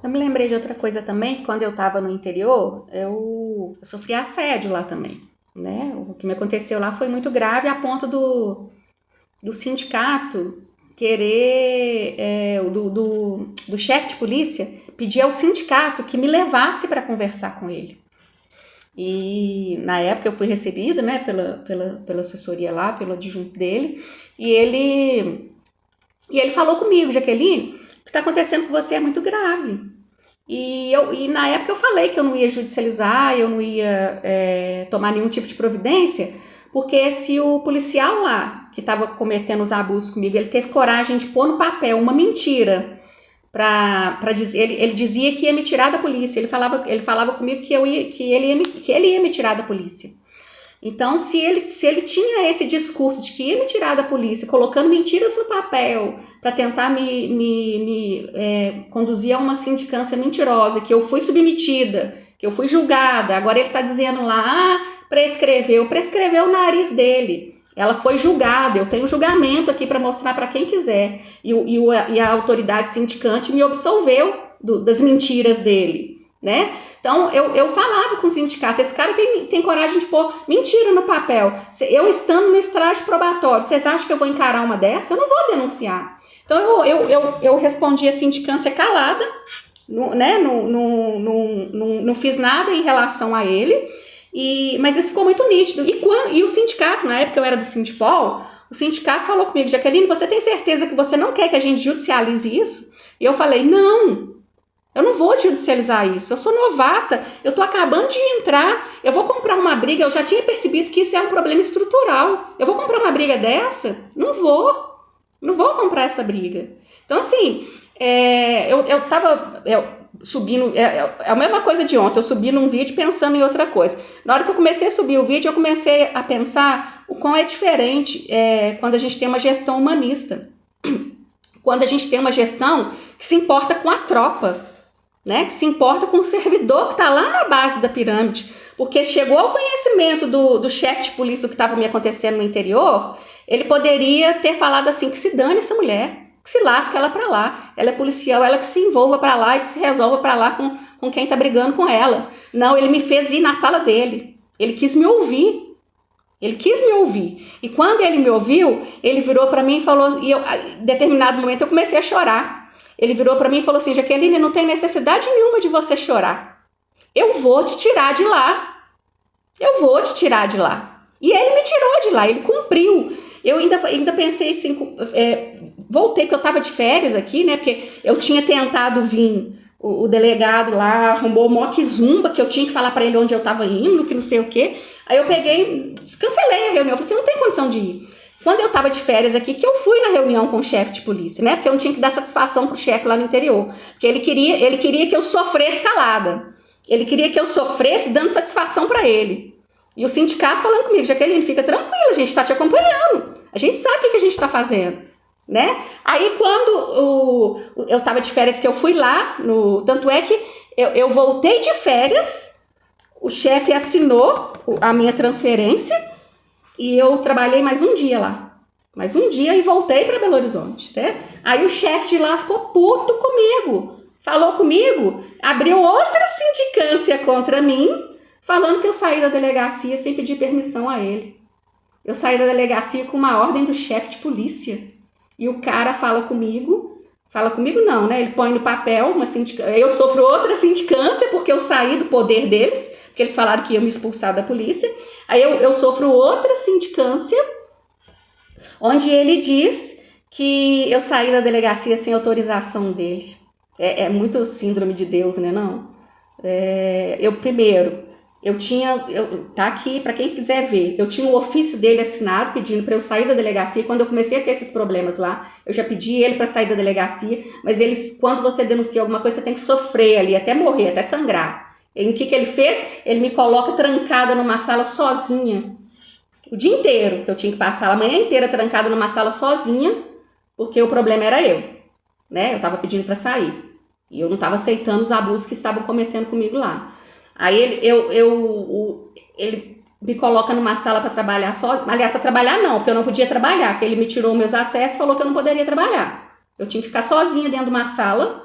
Eu me lembrei de outra coisa também, que quando eu estava no interior, eu sofri assédio lá também, né? O que me aconteceu lá foi muito grave a ponto do sindicato querer, do chefe de polícia, pedir ao sindicato que me levasse para conversar com ele. E na época eu fui recebida, né, pela assessoria lá, pelo adjunto dele, e ele falou comigo: Jaqueline, o que está acontecendo com você é muito grave. E na época eu falei que eu não ia judicializar, eu não ia tomar nenhum tipo de providência, porque se o policial lá, que estava cometendo os abusos comigo, ele teve coragem de pôr no papel uma mentira para dizer, ele dizia que ia me tirar da polícia, ele falava comigo que ele ia me tirar da polícia. Então, se ele tinha esse discurso de que ia me tirar da polícia, colocando mentiras no papel para tentar me conduzir a uma sindicância mentirosa, que eu fui submetida, que eu fui julgada, agora ele está dizendo lá, prescreveu o nariz dele. Ela foi julgada, eu tenho julgamento aqui para mostrar para quem quiser. E a autoridade sindicante me absolveu das mentiras dele, né? Então, eu falava com o sindicato, esse cara tem coragem de pôr mentira no papel. Eu estando no estágio probatório, vocês acham que eu vou encarar uma dessa? Eu não vou denunciar. Então, eu respondi a sindicância calada, né? Não fiz nada em relação a ele, mas isso ficou muito nítido. E o sindicato, na época eu era do Sindipol, o sindicato falou comigo: Jaqueline, você tem certeza que você não quer que a gente judicialize isso? E eu falei: não. Eu não vou judicializar isso, eu sou novata, eu tô acabando de entrar, eu vou comprar uma briga, eu já tinha percebido que isso é um problema estrutural. Eu vou comprar uma briga dessa? Não vou comprar essa briga. Então, assim, eu tava subindo, a mesma coisa de ontem, eu subi num vídeo pensando em outra coisa. Na hora que eu comecei a subir o vídeo, eu comecei a pensar o quão é diferente quando a gente tem uma gestão humanista. Quando a gente tem uma gestão que se importa com a tropa, né, que se importa com o servidor que está lá na base da pirâmide, porque chegou ao conhecimento do chefe de polícia o que estava me acontecendo no interior, ele poderia ter falado assim: que se dane essa mulher, que se lasque ela para lá, ela é policial, ela que se envolva para lá e que se resolva para lá com quem está brigando com ela. Não, ele me fez ir na sala dele, ele quis me ouvir. Ele quis me ouvir. E quando ele me ouviu, ele virou para mim e falou, e em determinado momento eu comecei a chorar. Ele virou para mim e falou assim: Jaqueline, não tem necessidade nenhuma de você chorar. Eu vou te tirar de lá. Eu vou te tirar de lá. E ele me tirou de lá, ele cumpriu. Eu ainda pensei assim, voltei, porque eu estava de férias aqui, né? Porque eu tinha tentado vir, o delegado lá arrumou uma zumba, que eu tinha que falar para ele onde eu estava indo, que não sei o quê. Aí eu peguei, cancelei a reunião, falei assim: não tem condição de ir. Quando eu tava de férias aqui, que eu fui na reunião com o chefe de polícia, né? Porque eu não tinha que dar satisfação pro chefe lá no interior. Porque ele queria que eu sofresse calada. Ele queria que eu sofresse dando satisfação para ele. E o sindicato falando comigo: Jaqueline, fica tranquila, a gente tá te acompanhando. A gente sabe o que a gente tá fazendo, né? Aí quando eu tava de férias, que eu fui lá, tanto é que eu voltei de férias, o chefe assinou a minha transferência e eu trabalhei mais um dia lá. Mais um dia e voltei para Belo Horizonte, né? Aí o chefe de lá ficou puto comigo. Falou comigo, abriu outra sindicância contra mim, falando que eu saí da delegacia sem pedir permissão a ele. Eu saí da delegacia com uma ordem do chefe de polícia. E o cara fala comigo não, né? Ele põe no papel uma sindicância. Eu sofro outra sindicância porque eu saí do poder deles, porque eles falaram que iam me expulsar da polícia. Aí eu sofro outra sindicância, onde ele diz que eu saí da delegacia sem autorização dele. É muito síndrome de Deus, né, não? Tá aqui para quem quiser ver, eu tinha o ofício dele assinado pedindo para eu sair da delegacia. Quando eu comecei a ter esses problemas lá, eu já pedi ele para sair da delegacia, mas quando você denuncia alguma coisa, você tem que sofrer ali, até morrer, até sangrar. E o que ele fez? Ele me coloca trancada numa sala sozinha, o dia inteiro, que eu tinha que passar a manhã inteira trancada numa sala sozinha, porque o problema era eu, né? Eu tava pedindo para sair, e eu não tava aceitando os abusos que estavam cometendo comigo lá. Aí ele me coloca numa sala para trabalhar sozinho. Aliás, para trabalhar não, porque eu não podia trabalhar, porque ele me tirou meus acessos e falou que eu não poderia trabalhar. Eu tinha que ficar sozinha dentro de uma sala,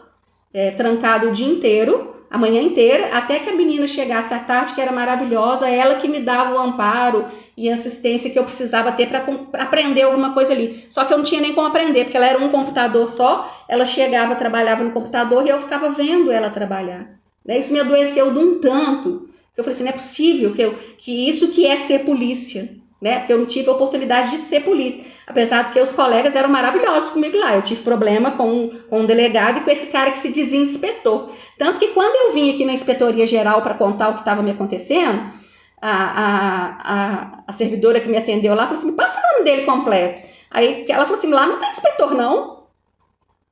trancado o dia inteiro, a manhã inteira, até que a menina chegasse à tarde, que era maravilhosa, ela que me dava o amparo e assistência que eu precisava ter para aprender alguma coisa ali. Só que eu não tinha nem como aprender, porque ela era um computador só, ela chegava, trabalhava no computador e eu ficava vendo ela trabalhar. Né? Isso me adoeceu de um tanto, que eu falei assim, não é possível que isso que é ser polícia, né? Porque eu não tive a oportunidade de ser polícia, apesar de que os colegas eram maravilhosos comigo lá. Eu tive problema com um delegado e com esse cara que se dizia inspetor. Tanto que quando eu vim aqui na Inspetoria Geral para contar o que estava me acontecendo, a servidora que me atendeu lá falou assim, me passa o nome dele completo. Aí ela falou assim, lá não tem inspetor não.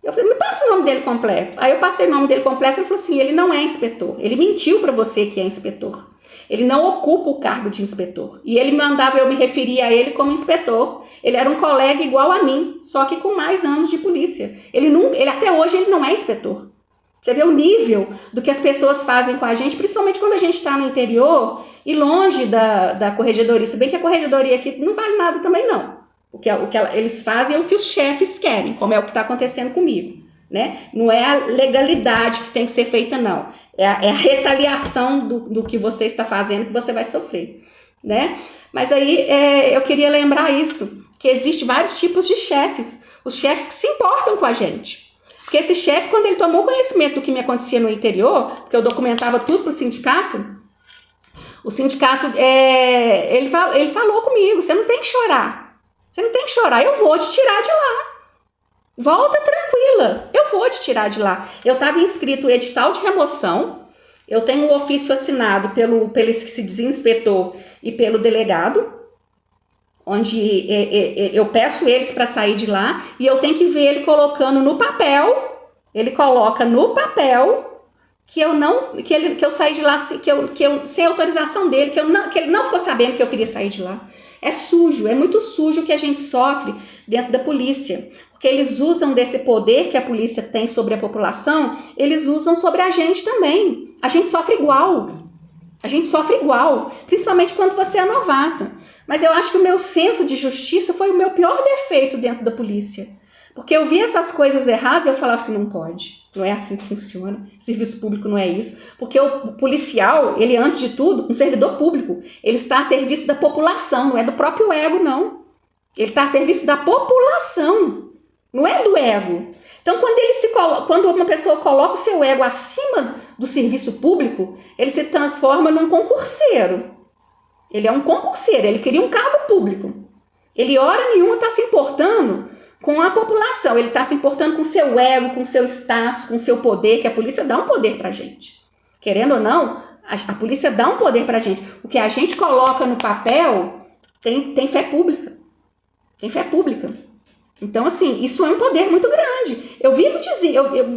Eu falei, me passa o nome dele completo. Aí eu passei o nome dele completo e ele falou assim, ele não é inspetor. Ele mentiu para você que é inspetor. Ele não ocupa o cargo de inspetor. E ele mandava eu me referir a ele como inspetor. Ele era um colega igual a mim, só que com mais anos de polícia. Ele até hoje ele não é inspetor. Você vê o nível do que as pessoas fazem com a gente, principalmente quando a gente está no interior e longe da corregedoria. Se bem que a corregedoria aqui não vale nada também não. O que eles fazem é o que os chefes querem, como é o que está acontecendo comigo. Né? Não é a legalidade que tem que ser feita, não. É a retaliação do que você está fazendo que você vai sofrer. Né? Mas aí eu queria lembrar isso, que existem vários tipos de chefes. Os chefes que se importam com a gente. Porque esse chefe, quando ele tomou conhecimento do que me acontecia no interior, porque eu documentava tudo para o sindicato, ele falou comigo, você não tem que chorar. Você não tem que chorar, eu vou te tirar de lá. Volta tranquila, eu vou te tirar de lá. Eu estava inscrito no edital de remoção, eu tenho um ofício assinado pelo esse que se diz inspetor e pelo delegado, onde eu peço eles para sair de lá e eu tenho que ver ele colocando no papel, ele coloca no papel que eu saí de lá sem autorização dele, que ele não ficou sabendo que eu queria sair de lá. É sujo, é muito sujo o que a gente sofre dentro da polícia. Porque eles usam desse poder que a polícia tem sobre a população, eles usam sobre a gente também. A gente sofre igual. A gente sofre igual, principalmente quando você é novata. Mas eu acho que o meu senso de justiça foi o meu pior defeito dentro da polícia. Porque eu via essas coisas erradas e eu falava assim, não pode. Não é assim que funciona. Serviço público não é isso. Porque o policial, ele antes de tudo, um servidor público, ele está a serviço da população, não é do próprio ego, não. Ele está a serviço da população. Não é do ego. Então, quando uma pessoa coloca o seu ego acima do serviço público, ele se transforma num concurseiro. Ele é um concurseiro, ele queria um cargo público. Ele, hora nenhuma, está se importando com a população. Ele está se importando com o seu ego, com o seu status, com o seu poder, que a polícia dá um poder pra gente. Querendo ou não, a polícia dá um poder pra gente. O que a gente coloca no papel tem fé pública. Tem fé pública. Então, assim, isso é um poder muito grande. Eu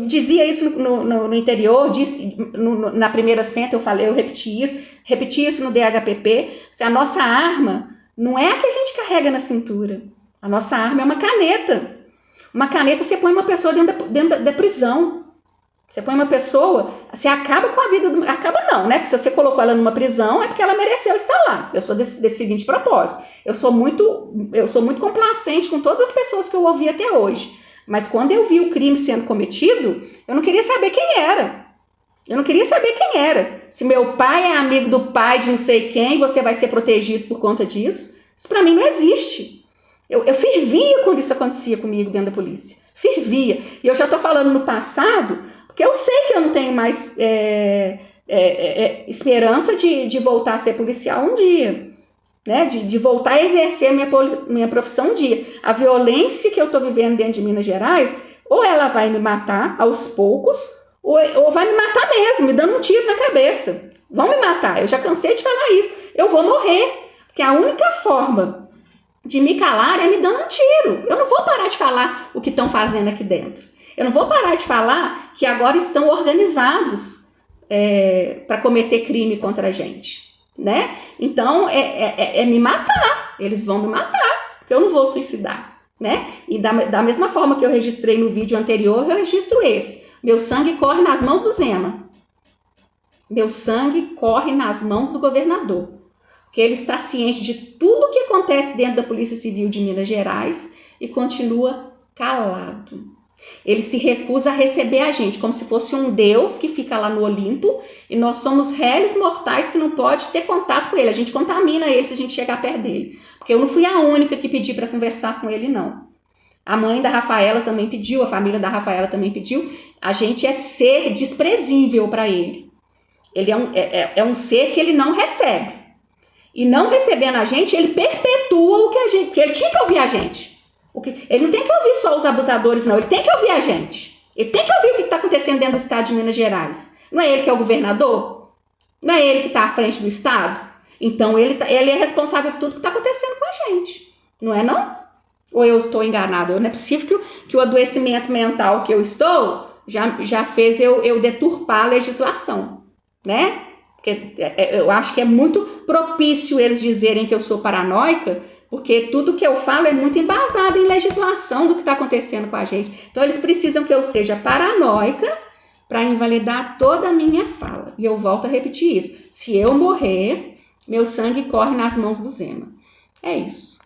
dizia isso no interior, na primeira senta, eu repeti isso no DHPP. A nossa arma não é a que a gente carrega na cintura. A nossa arma é uma caneta. Uma caneta, você põe uma pessoa dentro da prisão. Você põe uma pessoa, você acaba com a vida do... Acaba não, né? Porque se você colocou ela numa prisão, é porque ela mereceu estar lá. Eu sou desse seguinte propósito. Eu sou muito complacente com todas as pessoas que eu ouvi até hoje. Mas quando eu vi o crime sendo cometido, eu não queria saber quem era. Se meu pai é amigo do pai de não sei quem, você vai ser protegido por conta disso. Isso pra mim não existe. Eu fervia quando isso acontecia comigo dentro da polícia. Fervia. E eu já tô falando no passado... Porque eu sei que eu não tenho mais esperança de voltar a ser policial um dia. Né? De voltar a exercer a minha profissão um dia. A violência que eu estou vivendo dentro de Minas Gerais, ou ela vai me matar aos poucos, ou vai me matar mesmo, me dando um tiro na cabeça. Vão me matar. Eu já cansei de falar isso. Eu vou morrer. Porque a única forma de me calar é me dando um tiro. Eu não vou parar de falar o que estão fazendo aqui dentro. Eu não vou parar de falar que agora estão organizados para cometer crime contra a gente, né? Então, é me matar. Eles vão me matar, porque eu não vou suicidar, né? E da mesma forma que eu registrei no vídeo anterior, eu registro esse. Meu sangue corre nas mãos do Zema. Meu sangue corre nas mãos do governador. Porque ele está ciente de tudo o que acontece dentro da Polícia Civil de Minas Gerais e continua calado. Ele se recusa a receber a gente, como se fosse um Deus que fica lá no Olimpo e nós somos réis mortais que não pode ter contato com ele. A gente contamina ele se a gente chegar perto dele. Porque eu não fui a única que pedi para conversar com ele, não. A mãe da Rafaela também pediu, a família da Rafaela também pediu. A gente é ser desprezível para ele. Ele é um ser que ele não recebe. E não recebendo a gente, ele perpetua o que a gente... Porque ele tinha que ouvir a gente. Ele não tem que ouvir só os abusadores, não. Ele tem que ouvir a gente. Ele tem que ouvir o que está acontecendo dentro do estado de Minas Gerais. Não é ele que é o governador? Não é ele que está à frente do estado? Então, ele é responsável por tudo que está acontecendo com a gente. Não é, não? Ou eu estou enganada? Não é possível que o adoecimento mental que eu estou já fez eu deturpar a legislação, né? Porque eu acho que é muito propício eles dizerem que eu sou paranoica, porque tudo que eu falo é muito embasado em legislação do que está acontecendo com a gente. Então, eles precisam que eu seja paranoica para invalidar toda a minha fala. E eu volto a repetir isso. Se eu morrer, meu sangue corre nas mãos do Zema. É isso.